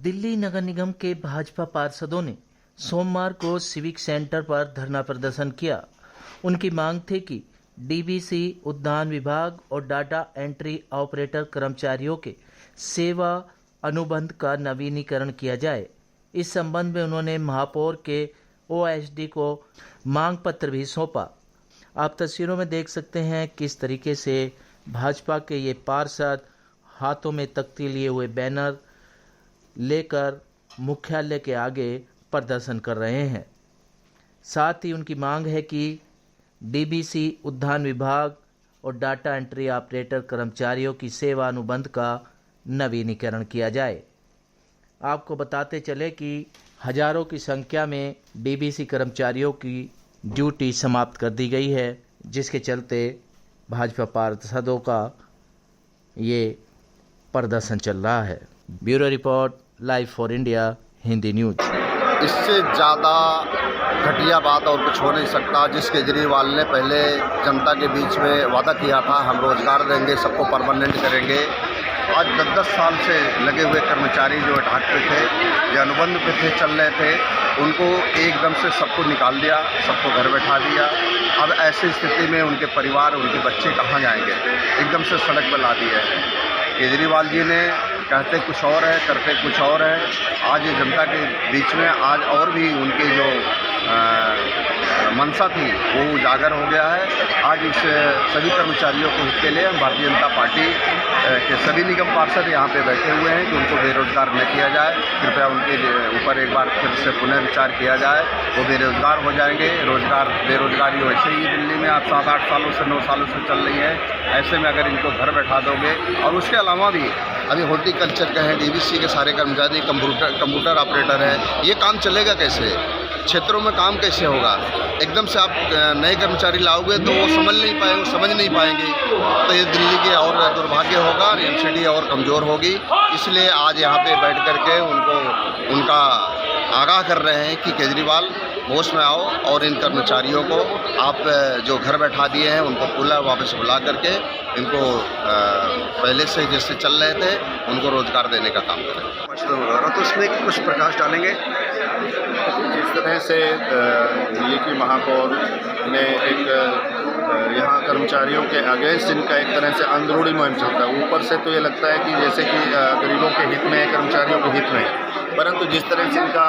दिल्ली नगर निगम के भाजपा पार्षदों ने सोमवार को सिविक सेंटर पर धरना प्रदर्शन किया। उनकी मांग थी कि डीबीसी, उद्यान विभाग और डाटा एंट्री ऑपरेटर कर्मचारियों के सेवा अनुबंध का नवीनीकरण किया जाए। इस संबंध में उन्होंने महापौर के ओएसडी को मांग पत्र भी सौंपा। आप तस्वीरों में देख सकते हैं किस तरीके से भाजपा के ये पार्षद हाथों में तख्ती लिए हुए बैनर लेकर मुख्यालय के आगे प्रदर्शन कर रहे हैं। साथ ही उनकी मांग है कि डीबीसी, उद्यान विभाग और डाटा एंट्री ऑपरेटर कर्मचारियों की सेवा अनुबंध का नवीनीकरण किया जाए। आपको बताते चले कि हजारों की संख्या में डीबीसी कर्मचारियों की ड्यूटी समाप्त कर दी गई है, जिसके चलते भाजपा पार्षदों का ये प्रदर्शन चल रहा है। Bureau report, live for India, Hindi news. इससे ज़्यादा घटिया बात और कुछ हो नहीं सकता। जिस केजरीवाल ने पहले जनता के बीच में वादा किया था, हम रोज़गार देंगे, सबको परमानेंट करेंगे, आज 10-10 साल से लगे हुए कर्मचारी जो ढाक पे थे या अनुबंध पे थे, चल रहे थे, उनको एकदम से सबको निकाल दिया, सबको घर बैठा दिया। अब ऐसी स्थिति में उनके परिवार, उनके बच्चे कहाँ जाएंगे? एकदम से सड़क पर ला दिया है। केजरीवाल जी ने कहते कुछ और है, करते कुछ और है। आज ये जनता के बीच में आज और भी उनकी जो मंशा थी वो उजागर हो गया है। आज इस सभी कर्मचारियों के हित के लिए हम भारतीय जनता पार्टी के सभी निगम पार्षद यहाँ पे बैठे हुए हैं कि उनको बेरोजगार न किया जाए। कृपया उनके ऊपर एक बार फिर से पुनर्विचार किया जाए। वो बेरोजगार हो जाएंगे। बेरोजगारी वैसे ही दिल्ली में आज 7-8 सालों से 9 सालों से चल रही है। ऐसे में अगर इनको घर बैठा दोगे, और उसके अलावा भी अभी हॉर्टिकल्चर के हैं, डीबीसी के सारे कर्मचारी कंप्यूटर ऑपरेटर हैं, ये काम चलेगा कैसे? क्षेत्रों में काम कैसे होगा? एकदम से आप नए कर्मचारी लाओगे तो वो समझ नहीं पाएंगे, तो ये दिल्ली के और दुर्भाग्य होगा, एमसीडी और कमज़ोर होगी। इसलिए आज यहाँ पे बैठ करके उनका आगाह कर रहे हैं कि केजरीवाल होश में आओ और इन कर्मचारियों को आप जो घर बैठा दिए हैं उनको पूरा वापस बुला करके इनको पहले से जैसे चल रहे थे उनको रोज़गार देने का काम करें। तो उसमें कुछ प्रकाश डालेंगे। जिस तरह से दिल्ली की महापौर ने एक यहाँ कर्मचारियों के अगेंस्ट इनका एक तरह से अंदरूनी मुहिम चलता है। ऊपर से तो ये लगता है कि जैसे कि गरीबों के हित में, कर्मचारियों के हित में, परंतु जिस तरह से इनका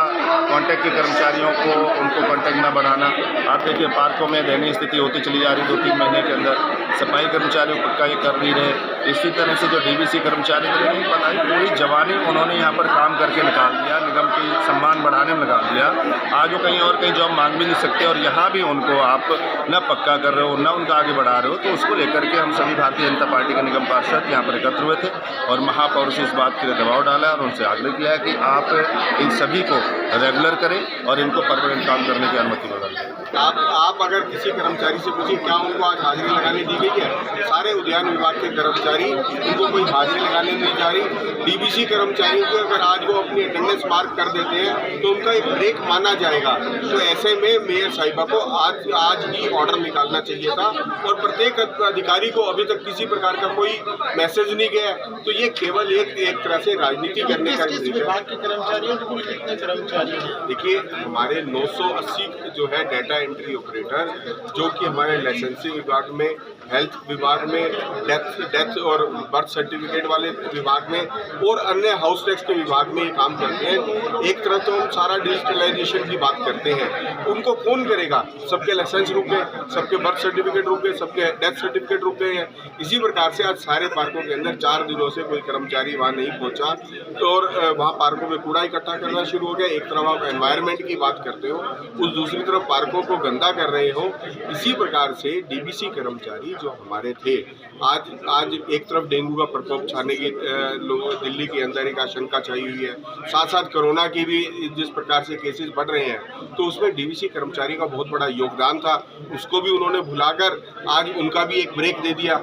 कांटेक्ट के कर्मचारियों को उनको कांटेक्ट न बढ़ाना, आप देखिए पार्कों में दयनीय स्थिति होती चली जा रही 2-3 महीने के अंदर। सफाई कर्मचारियों का ये कर नहीं रहे। इसी तरह से जो डीबीसी कर्मचारी थे, नहीं पता है पूरी जवानी उन्होंने यहाँ पर काम करके निकाल दिया, निगम की सम्मान बढ़ाने में निकाल दिया। आज वो कहीं और कहीं जॉब मांग भी नहीं सकते और यहाँ भी उनको आप न पक्का कर रहे हो न उनका आगे बढ़ा रहे हो। तो उसको लेकर के हम सभी भारतीय जनता पार्टी के निगम पार्षद यहाँ पर एकत्र हुए थे और महापौर से इस बात के लिए दबाव डाला और उनसे आग्रह किया कि आप इन सभी को रेगुलर करें और इनको परमानेंट काम करने की अनुमति प्रदान। आप अगर किसी कर्मचारी से पूछिए क्या उनको आज हाजिरी लगाने दी गई है? सारे उद्यान विभाग के कर्मचारी, उनको कोई हाजिरी लगाने नहीं जा रही। डीबीसी कर्मचारियों को अगर आज वो अपनी अटेंडेंस मार्क कर देते हैं तो उनका एक ब्रेक माना जाएगा। तो ऐसे में मेयर साहिबा को आज ही ऑर्डर निकालना चाहिए था और प्रत्येक अधिकारी को अभी तक किसी प्रकार का कोई मैसेज नहीं गया। तो ये केवल एक तरह से राजनीति करने का विभाग के कर्मचारियों को कितने कर्मचारी हैं? देखिए, हमारे 980 जो है डाटा एंट्री ऑपरेटर, जो कि हमारे लाइसेंसिंग विभाग में, हेल्थ विभाग में, डेथ और बर्थ सर्टिफिकेट वाले विभाग में और अन्य हाउस टैक्स के विभाग में ये काम करते हैं। एक तरह तो हम सारा डिजिटलाइजेशन की बात करते हैं, उनको कौन करेगा? सबके लाइसेंस रुक गए, सबके बर्थ सर्टिफिकेट रुक गए, सबके डेथ सर्टिफिकेट रुक गए हैं। इसी प्रकार से आज सारे पार्कों के अंदर 4 दिनों से कोई कर्मचारी वहाँ नहीं पहुँचा और वहाँ पार्कों में कूड़ा इकट्ठा करना शुरू हो गया। एक तरफ आप एनवायरनमेंट की बात करते हो, उस दूसरी तरफ पार्कों को गंदा कर रहे हो। इसी प्रकार से डीबीसी कर्मचारी जो हमारे थे, आज एक तरफ डेंगू का प्रकोप छाने की दिल्ली के अंदर एक आशंका छाई हुई है, साथ साथ कोरोना की भी जिस प्रकार से केसेस बढ़ रहे हैं, तो उसमें डीबीसी कर्मचारी का बहुत बड़ा योगदान था। उसको भी उन्होंने भुलाकर आज उनका भी एक ब्रेक दे दिया।